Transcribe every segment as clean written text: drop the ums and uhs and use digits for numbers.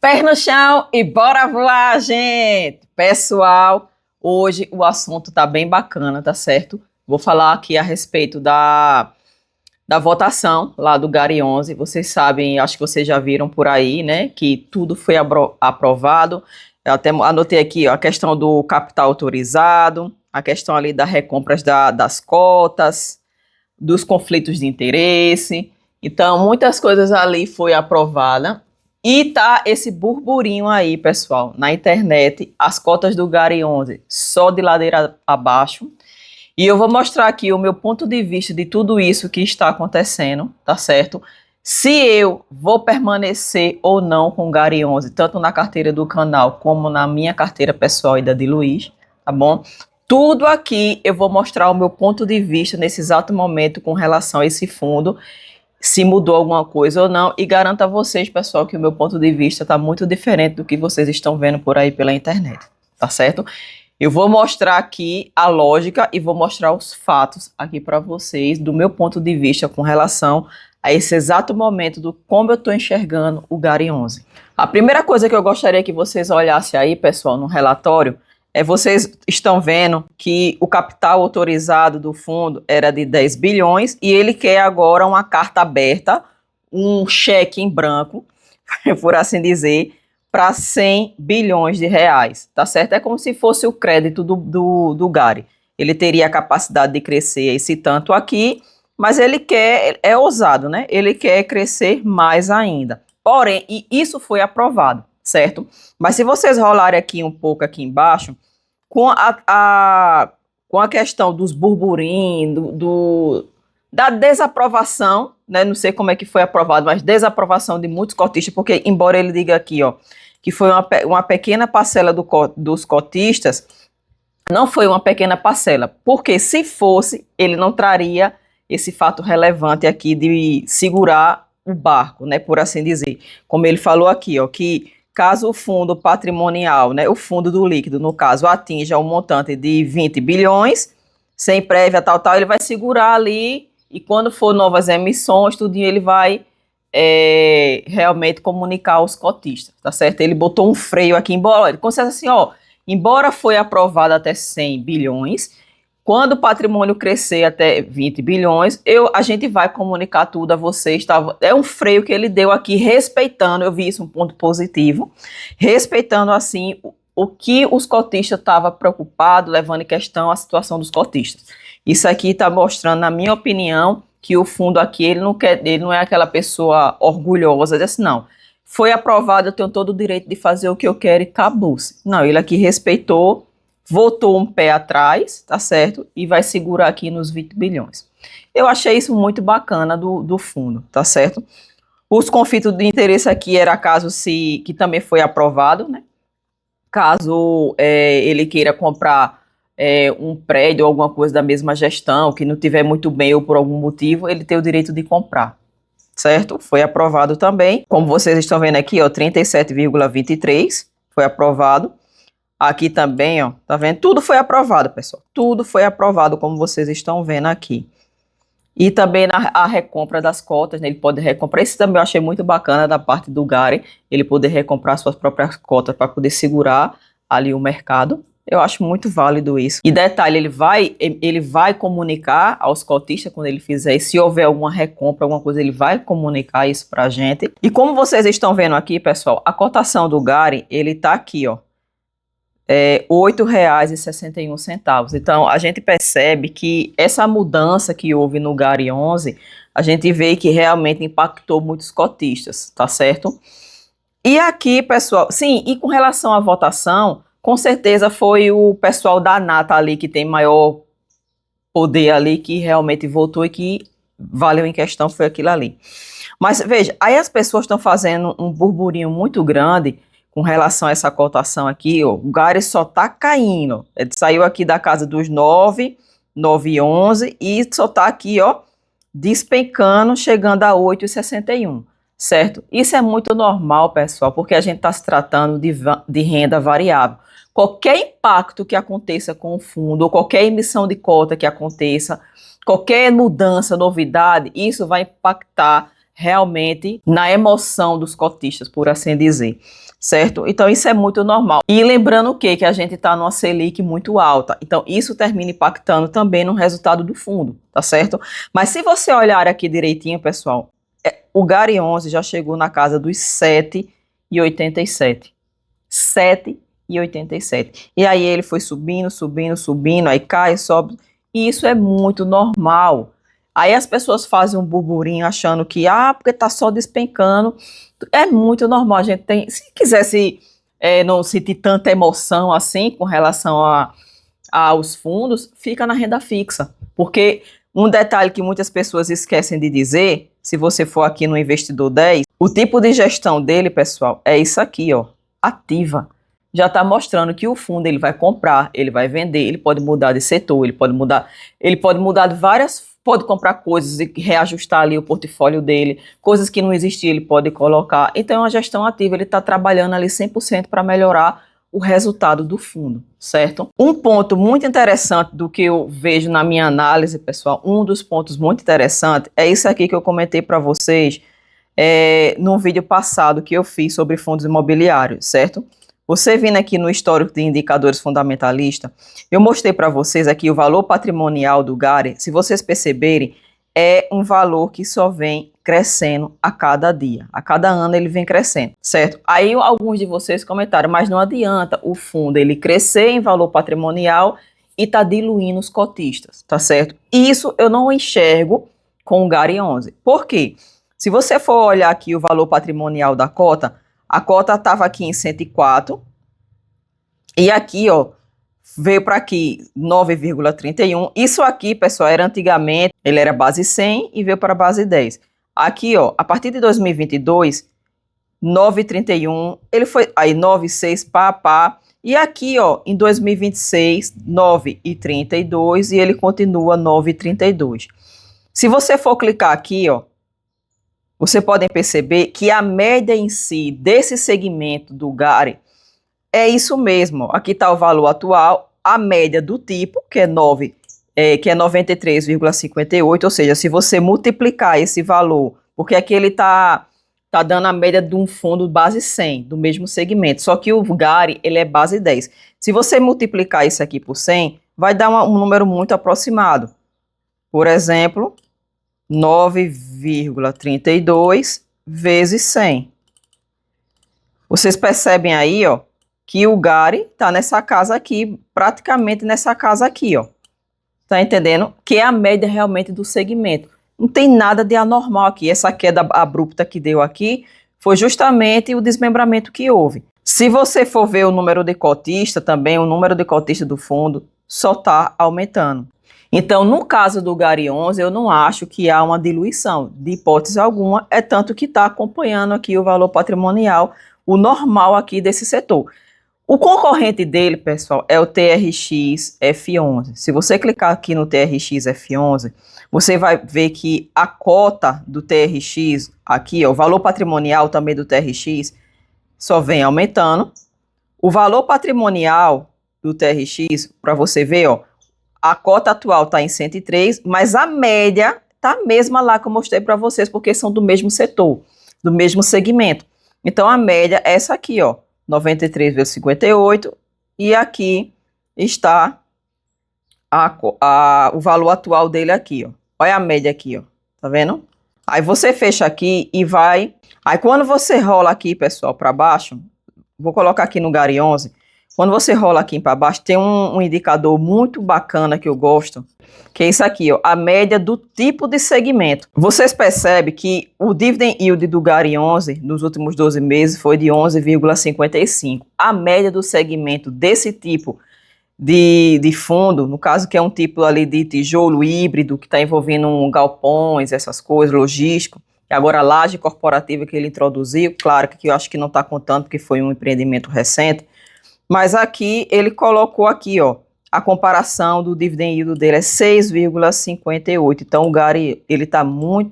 Pé no chão e bora voar, gente! Pessoal, hoje o assunto tá bem bacana, tá certo? Vou falar aqui a respeito da votação lá do GARI 11. Vocês sabem, acho que vocês já viram por aí, né, que tudo foi aprovado. Eu até anotei aqui, ó, a questão do capital autorizado, a questão ali das recompras das cotas, dos conflitos de interesse. Então, muitas coisas ali foi aprovada. E tá esse burburinho aí, pessoal, na internet, as cotas do GARI 11 só de ladeira abaixo. E eu vou mostrar aqui o meu ponto de vista de tudo isso que está acontecendo, tá certo? Se eu vou permanecer ou não com o GARI 11, tanto na carteira do canal como na minha carteira pessoal e da de Luiz, tá bom? Tudo aqui eu vou mostrar o meu ponto de vista nesse exato momento com relação a esse fundo, se mudou alguma coisa ou não, e garanto a vocês, pessoal, que o meu ponto de vista está muito diferente do que vocês estão vendo por aí pela internet, tá certo? Eu vou mostrar aqui a lógica e vou mostrar os fatos aqui para vocês, do meu ponto de vista com relação a esse exato momento do como eu estou enxergando o GARI 11. A primeira coisa que eu gostaria que vocês olhassem aí, pessoal, no relatório, vocês estão vendo que o capital autorizado do fundo era de 10 bilhões e ele quer agora uma carta aberta, um cheque em branco, por assim dizer, para 100 bilhões de reais, tá certo? É como se fosse o crédito do GARI. Ele teria a capacidade de crescer esse tanto aqui, mas ele quer, é ousado, né? Ele quer crescer mais ainda. Porém, e isso foi aprovado, certo? Mas se vocês rolarem aqui um pouco aqui embaixo, com a questão dos burburinhos, da desaprovação, né? Não sei como é que foi aprovado, mas desaprovação de muitos cotistas, porque embora ele diga aqui, ó, que foi uma pequena parcela dos cotistas, não foi uma pequena parcela, porque se fosse, ele não traria esse fato relevante aqui de segurar o barco, né, por assim dizer. Como ele falou aqui, ó, que caso o fundo patrimonial, né, o fundo do líquido, no caso, atinja um montante de 20 bilhões, sem prévia, tal, ele vai segurar ali, e quando for novas emissões, tudinho ele vai realmente comunicar aos cotistas, tá certo? Ele botou um freio aqui, embora, ele considera assim, ó, embora foi aprovado até 100 bilhões, quando o patrimônio crescer até 20 bilhões, a gente vai comunicar tudo a vocês. Tá? É um freio que ele deu aqui, respeitando, eu vi isso um ponto positivo, respeitando assim o que os cotistas estavam preocupados, levando em questão a situação dos cotistas. Isso aqui está mostrando, na minha opinião, que o fundo aqui, ele não é aquela pessoa orgulhosa, diz assim, não, foi aprovado, eu tenho todo o direito de fazer o que eu quero e acabou-se. Não, ele aqui respeitou, voltou um pé atrás, tá certo? E vai segurar aqui nos 20 bilhões. Eu achei isso muito bacana do fundo, tá certo? Os conflitos de interesse aqui era caso que também foi aprovado, né? Caso ele queira comprar um prédio ou alguma coisa da mesma gestão, que não tiver muito bem ou por algum motivo, ele tem o direito de comprar, certo? Foi aprovado também. Como vocês estão vendo aqui, ó, 37,23 foi aprovado. Aqui também, ó, tá vendo? Tudo foi aprovado, pessoal. Tudo foi aprovado, como vocês estão vendo aqui. E também a recompra das cotas, né? Ele pode recomprar. Esse também eu achei muito bacana da parte do GARI, ele poder recomprar suas próprias cotas para poder segurar ali o mercado. Eu acho muito válido isso. E detalhe, ele vai comunicar aos cotistas quando ele fizer. Se houver alguma recompra, alguma coisa, ele vai comunicar isso pra gente. E como vocês estão vendo aqui, pessoal, a cotação do GARI, ele tá aqui, ó. R$ 8,61. Então, a gente percebe que essa mudança que houve no GARI 11, a gente vê que realmente impactou muitos cotistas, tá certo? E aqui, pessoal, sim, e com relação à votação, com certeza foi o pessoal da Nata ali que tem maior poder ali, que realmente votou e que valeu em questão, foi aquilo ali. Mas, veja, aí as pessoas estão fazendo um burburinho muito grande com relação a essa cotação aqui, ó, o GARI só tá caindo. Ele saiu aqui da casa dos 9, 9,11 e só tá aqui, ó, despencando, chegando a 8,61, certo? Isso é muito normal, pessoal, porque a gente está se tratando de renda variável. Qualquer impacto que aconteça com o fundo, ou qualquer emissão de cota que aconteça, qualquer mudança, novidade, isso vai impactar realmente na emoção dos cotistas, por assim dizer, certo? Então isso é muito normal. E lembrando o quê? Que a gente está numa Selic muito alta, então isso termina impactando também no resultado do fundo, tá certo? Mas se você olhar aqui direitinho, pessoal, o GARI 11 já chegou na casa dos 7,87. 7,87. E aí ele foi subindo, subindo, subindo, aí cai, sobe, e isso é muito normal. Aí as pessoas fazem um burburinho achando que, porque tá só despencando. É muito normal, a gente tem, se quisesse não sentir tanta emoção assim com relação aos fundos, fica na renda fixa. Porque um detalhe que muitas pessoas esquecem de dizer, se você for aqui no Investidor 10, o tipo de gestão dele, pessoal, é isso aqui, ó, ativa. Já está mostrando que o fundo ele vai comprar, ele vai vender, ele pode mudar de setor, ele pode mudar de várias, pode comprar coisas e reajustar ali o portfólio dele, coisas que não existiam ele pode colocar. Então é uma gestão ativa, ele está trabalhando ali 100% para melhorar o resultado do fundo, certo? Um ponto muito interessante do que eu vejo na minha análise, pessoal, um dos pontos muito interessantes é isso aqui que eu comentei para vocês num vídeo passado que eu fiz sobre fundos imobiliários, certo? Você vindo aqui no histórico de indicadores fundamentalistas, eu mostrei para vocês aqui o valor patrimonial do GARI. Se vocês perceberem, é um valor que só vem crescendo a cada dia. A cada ano ele vem crescendo, certo? Aí alguns de vocês comentaram, mas não adianta o fundo ele crescer em valor patrimonial e tá diluindo os cotistas, tá certo? Isso eu não enxergo com o GARI 11. Por quê? Se você for olhar aqui o valor patrimonial da cota, a cota estava aqui em 104 e aqui, ó, veio para aqui 9,31. Isso aqui, pessoal, era antigamente, ele era base 100 e veio para base 10. Aqui, ó, a partir de 2022, 9,31, ele foi aí 9,6 pá. E aqui, ó, em 2026, 9,32 e ele continua 9,32. Se você for clicar aqui, ó, você podem perceber que a média em si desse segmento do GARI é isso mesmo. Aqui está o valor atual, a média do tipo, que é 93,58, ou seja, se você multiplicar esse valor, porque aqui ele tá dando a média de um fundo base 100, do mesmo segmento, só que o GARI, ele é base 10. Se você multiplicar isso aqui por 100, vai dar um número muito aproximado. Por exemplo, 9,32 vezes 100. Vocês percebem aí, ó, que o GARI tá nessa casa aqui, praticamente nessa casa aqui, ó. Tá entendendo? Que é a média realmente do segmento. Não tem nada de anormal aqui. Essa queda abrupta que deu aqui foi justamente o desmembramento que houve. Se você for ver o número de cotista também, o número de cotista do fundo só tá aumentando. Então, no caso do GARI 11, eu não acho que há uma diluição, de hipótese alguma, é tanto que está acompanhando aqui o valor patrimonial, o normal aqui desse setor. O concorrente dele, pessoal, é o TRX F11. Se você clicar aqui no TRX F11, você vai ver que a cota do TRX, aqui, ó, o valor patrimonial também do TRX, só vem aumentando. O valor patrimonial do TRX, para você ver, ó, a cota atual está em 103, mas a média está a mesma lá que eu mostrei para vocês, porque são do mesmo setor, do mesmo segmento. Então, a média é essa aqui, ó, 93,58, e aqui está o valor atual dele aqui, ó. Olha a média aqui, ó, tá vendo? Aí você fecha aqui e vai... Aí quando você rola aqui, pessoal, para baixo, vou colocar aqui no GARI 11, quando você rola aqui para baixo, tem um indicador muito bacana que eu gosto, que é isso aqui, ó, a média do tipo de segmento. Vocês percebem que o dividend yield do GARI 11 nos últimos 12 meses foi de 11,55. A média do segmento desse tipo de fundo, no caso que é um tipo ali de tijolo híbrido, que está envolvendo galpões, essas coisas, logístico, e agora a laje corporativa que ele introduziu, claro que eu acho que não está contando, porque foi um empreendimento recente, mas aqui ele colocou aqui, ó, a comparação do dividend yield dele é 6,58. Então o GARI, ele está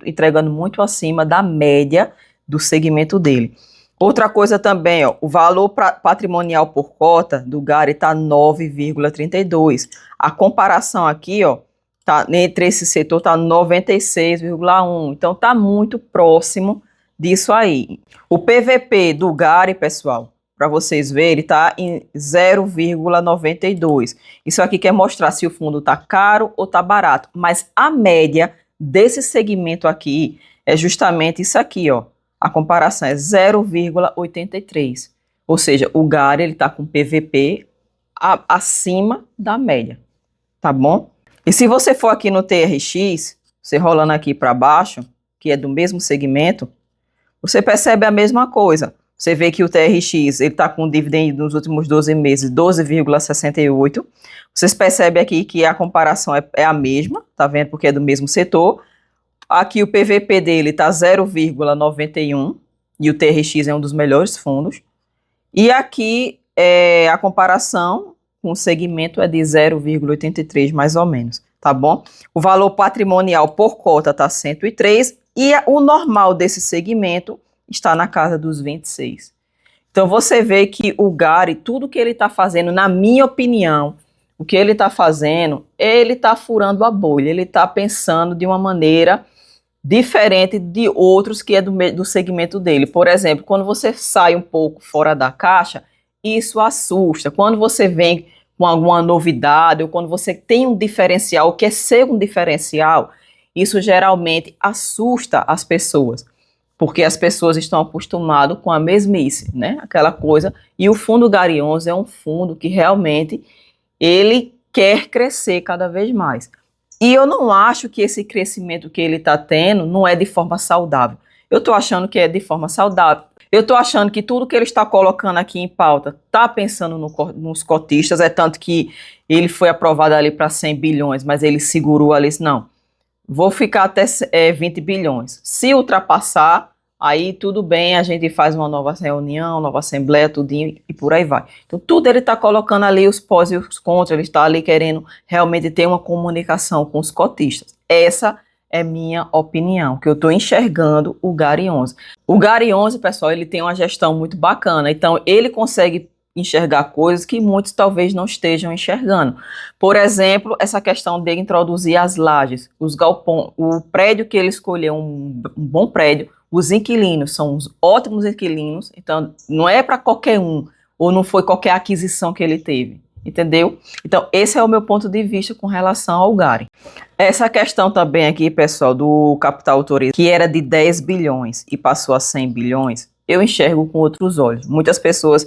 entregando muito acima da média do segmento dele. Outra coisa também, ó, o valor patrimonial por cota do GARI está 9,32. A comparação aqui, ó, tá, entre esse setor está 96,1. Então está muito próximo disso aí. O PVP do Gari, pessoal, para vocês verem, ele está em 0,92. Isso aqui quer mostrar se o fundo está caro ou está barato. Mas a média desse segmento aqui é justamente isso aqui, ó. A comparação é 0,83. Ou seja, o Gari ele está com PVP acima da média, tá bom? E se você for aqui no TRX, você rolando aqui para baixo, que é do mesmo segmento, você percebe a mesma coisa. Você vê que o TRX ele está com dividendo nos últimos 12 meses 12,68. Vocês percebem aqui que a comparação é a mesma, tá vendo? Porque é do mesmo setor. Aqui o PVP dele está 0,91 e o TRX é um dos melhores fundos. E aqui a comparação com o segmento é de 0,83 mais ou menos, tá bom? O valor patrimonial por cota está 103 e o normal desse segmento está na casa dos 26. Então você vê que o Gari, tudo que ele está fazendo, na minha opinião, o que ele está fazendo, ele está furando a bolha, ele está pensando de uma maneira diferente de outros que é do segmento dele. Por exemplo, quando você sai um pouco fora da caixa, isso assusta. Quando você vem com alguma novidade, ou quando você tem um diferencial, quer ser um diferencial, isso geralmente assusta as pessoas, porque as pessoas estão acostumadas com a mesmice, né? Aquela coisa. E o fundo Gari 11 é um fundo que realmente ele quer crescer cada vez mais. E eu não acho que esse crescimento que ele está tendo não é de forma saudável. Eu estou achando que é de forma saudável. Eu estou achando que tudo que ele está colocando aqui em pauta está pensando nos cotistas, é tanto que ele foi aprovado ali para 100 bilhões, mas ele segurou ali, não, vou ficar até 20 bilhões. Se ultrapassar, aí tudo bem, a gente faz uma nova reunião, nova assembleia, tudinho, e por aí vai. Então tudo ele está colocando ali os pós e os contras, ele está ali querendo realmente ter uma comunicação com os cotistas. Essa é minha opinião, que eu estou enxergando o Gari 11. O Gari 11, pessoal, ele tem uma gestão muito bacana, então ele consegue enxergar coisas que muitos talvez não estejam enxergando. Por exemplo, essa questão de introduzir as lajes, os galpões, o prédio que ele escolheu, um bom prédio, os inquilinos são uns ótimos inquilinos, então não é para qualquer um, ou não foi qualquer aquisição que ele teve, entendeu? Então esse é o meu ponto de vista com relação ao Gari. Essa questão também aqui, pessoal, do capital autorizado, que era de 10 bilhões e passou a 100 bilhões, eu enxergo com outros olhos. Muitas pessoas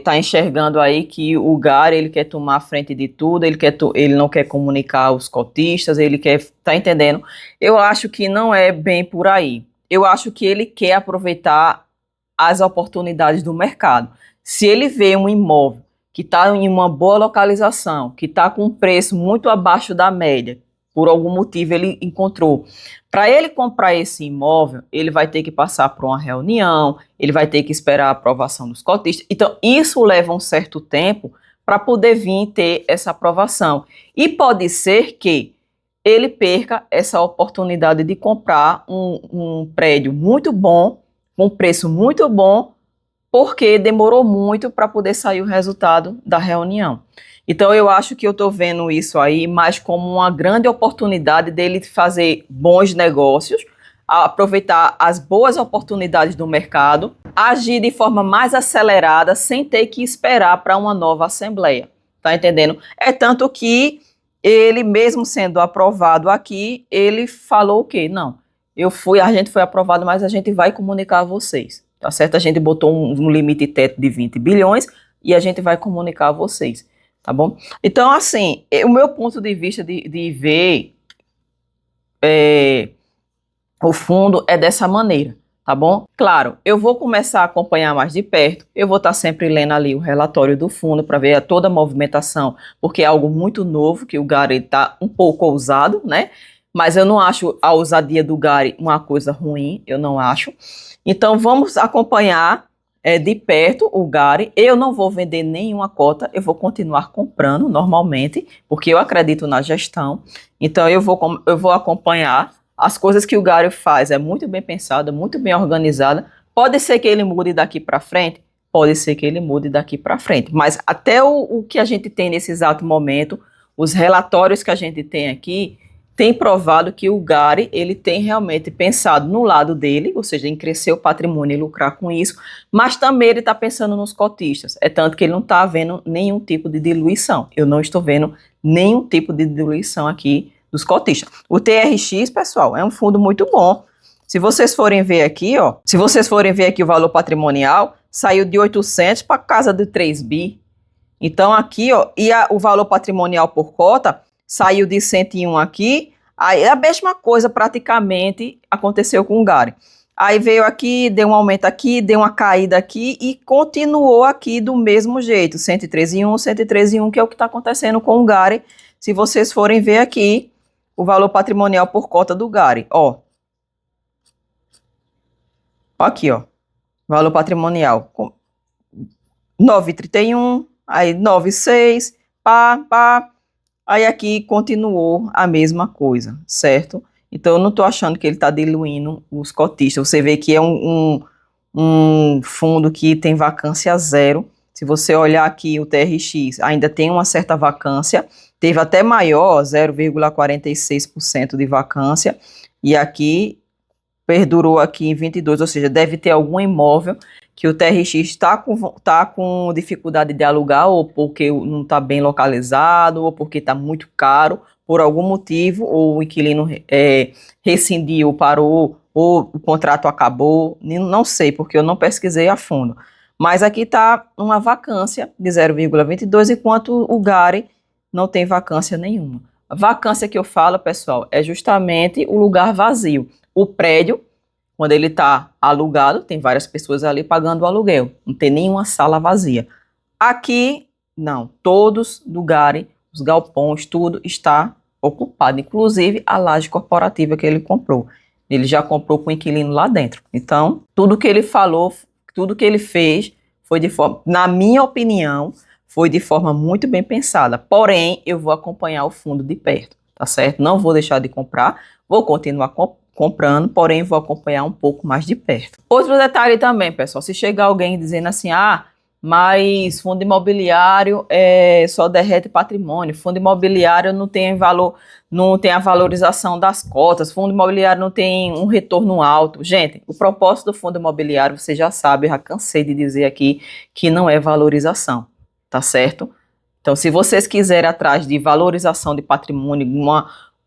tá enxergando aí que o Gari, ele quer tomar a frente de tudo, ele não quer comunicar os cotistas, ele quer, tá entendendo? Eu acho que não é bem por aí. Eu acho que ele quer aproveitar as oportunidades do mercado. Se ele vê um imóvel que está em uma boa localização, que está com um preço muito abaixo da média, por algum motivo ele encontrou. Para ele comprar esse imóvel, ele vai ter que passar por uma reunião, ele vai ter que esperar a aprovação dos cotistas. Então, isso leva um certo tempo para poder vir ter essa aprovação. E pode ser que ele perca essa oportunidade de comprar um prédio muito bom, com um preço muito bom, porque demorou muito para poder sair o resultado da reunião. Então eu acho que eu estou vendo isso aí mais como uma grande oportunidade dele fazer bons negócios, aproveitar as boas oportunidades do mercado, agir de forma mais acelerada sem ter que esperar para uma nova assembleia, tá entendendo? É tanto que ele, mesmo sendo aprovado aqui, ele falou o quê? Não, a gente foi aprovado, mas a gente vai comunicar a vocês, tá certo? A gente botou um limite teto de 20 bilhões e a gente vai comunicar a vocês, tá bom? Então, assim, o meu ponto de vista de ver o fundo é dessa maneira, tá bom? Claro, eu vou começar a acompanhar mais de perto, eu vou estar sempre lendo ali o relatório do fundo para ver toda a movimentação, porque é algo muito novo, que o Gari está um pouco ousado, né? Mas eu não acho a ousadia do Gari uma coisa ruim, eu não acho. Então vamos acompanhar de perto o Gari. Eu não vou vender nenhuma cota, eu vou continuar comprando normalmente, porque eu acredito na gestão. Então eu vou acompanhar. As coisas que o Gari faz é muito bem pensada, muito bem organizada. Pode ser que ele mude daqui para frente? Pode ser que ele mude daqui para frente. Mas até o que a gente tem nesse exato momento, os relatórios que a gente tem aqui tem provado que o Gary, ele tem realmente pensado no lado dele, ou seja, em crescer o patrimônio e lucrar com isso, mas também ele está pensando nos cotistas. É tanto que ele não está vendo nenhum tipo de diluição. Eu não estou vendo nenhum tipo de diluição aqui dos cotistas. O TRX, pessoal, é um fundo muito bom. Se vocês forem ver aqui, ó, se vocês forem ver aqui o valor patrimonial, saiu de 800 para casa de 3 bi. Então aqui, ó, o valor patrimonial por cota saiu de 101 aqui, aí a mesma coisa praticamente aconteceu com o Gary. Aí veio aqui, deu um aumento aqui, deu uma caída aqui e continuou aqui do mesmo jeito, 113 em 1, 113 em 1, que é o que está acontecendo com o Gary. Se vocês forem ver aqui, o valor patrimonial por cota do Gary, ó. Aqui, ó, valor patrimonial, 9,31, aí 9,6, pá. Aí aqui continuou a mesma coisa, certo? Então eu não estou achando que ele está diluindo os cotistas. Você vê que é um fundo que tem vacância zero. Se você olhar aqui o TRX, ainda tem uma certa vacância. Teve até maior, 0,46% de vacância. E aqui perdurou aqui em 22, ou seja, deve ter algum imóvel que o TRX está com dificuldade de alugar, ou porque não está bem localizado, ou porque está muito caro, por algum motivo, ou o inquilino rescindiu, parou, ou o contrato acabou, não sei, porque eu não pesquisei a fundo. Mas aqui está uma vacância de 0,22, enquanto o Gary não tem vacância nenhuma. A vacância que eu falo, pessoal, é justamente o lugar vazio. O prédio, quando ele está alugado, tem várias pessoas ali pagando o aluguel. Não tem nenhuma sala vazia. Aqui, não. Todos do Gary, os galpões, tudo está ocupado. Inclusive a laje corporativa que ele comprou. Ele já comprou com o inquilino lá dentro. Então, tudo que ele falou, tudo que ele fez, foi de forma, na minha opinião, foi de forma muito bem pensada. Porém, eu vou acompanhar o fundo de perto, tá certo? Não vou deixar de comprar, vou continuar comprando, porém vou acompanhar um pouco mais de perto. Outro detalhe também, pessoal, se chegar alguém dizendo assim, mas fundo imobiliário só derrete patrimônio, fundo imobiliário não tem valor, não tem a valorização das cotas, fundo imobiliário não tem um retorno alto. Gente, o propósito do fundo imobiliário, você já sabe, eu já cansei de dizer aqui, que não é valorização, tá certo? Então, se vocês quiserem atrás de valorização de patrimônio,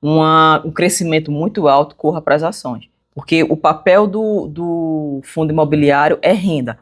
um crescimento muito alto, corra para as ações. Porque o papel do fundo imobiliário é renda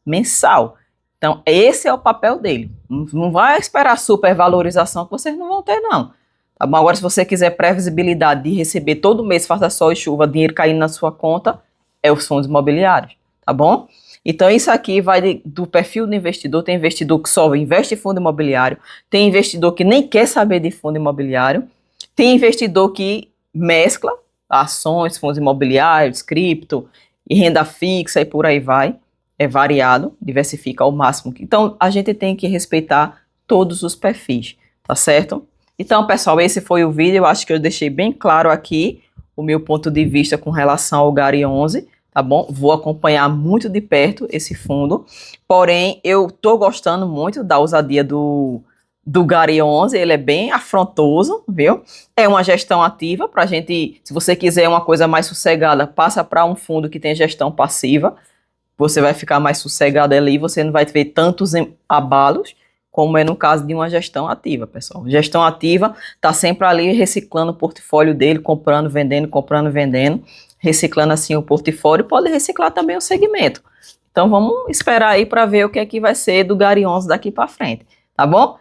mensal. Então, esse é o papel dele. Não vai esperar supervalorização que vocês não vão ter, não. Tá bom? Agora, se você quiser previsibilidade de receber todo mês, faça sol e chuva, dinheiro caindo na sua conta, é os fundos imobiliários, tá bom? Então, isso aqui vai do perfil do investidor. Tem investidor que só investe em fundo imobiliário, tem investidor que nem quer saber de fundo imobiliário, tem investidor que mescla ações, fundos imobiliários, cripto e renda fixa e por aí vai. É variado, diversifica ao máximo. Então, a gente tem que respeitar todos os perfis, tá certo? Então, pessoal, esse foi o vídeo. Eu acho que eu deixei bem claro aqui o meu ponto de vista com relação ao Gary 11, tá bom? Vou acompanhar muito de perto esse fundo. Porém, eu tô gostando muito da ousadia do Gary 11, ele é bem afrontoso, viu? É uma gestão ativa pra gente, se você quiser uma coisa mais sossegada, passa para um fundo que tem gestão passiva. Você vai ficar mais sossegado ali, você não vai ver tantos abalos, como é no caso de uma gestão ativa, pessoal. Gestão ativa está sempre ali reciclando o portfólio dele, comprando, vendendo, reciclando assim o portfólio, pode reciclar também o segmento. Então vamos esperar aí para ver o que é que vai ser do Gary 11 daqui para frente, tá bom?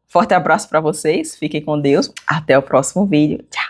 Forte abraço para vocês, fiquem com Deus, até o próximo vídeo, tchau!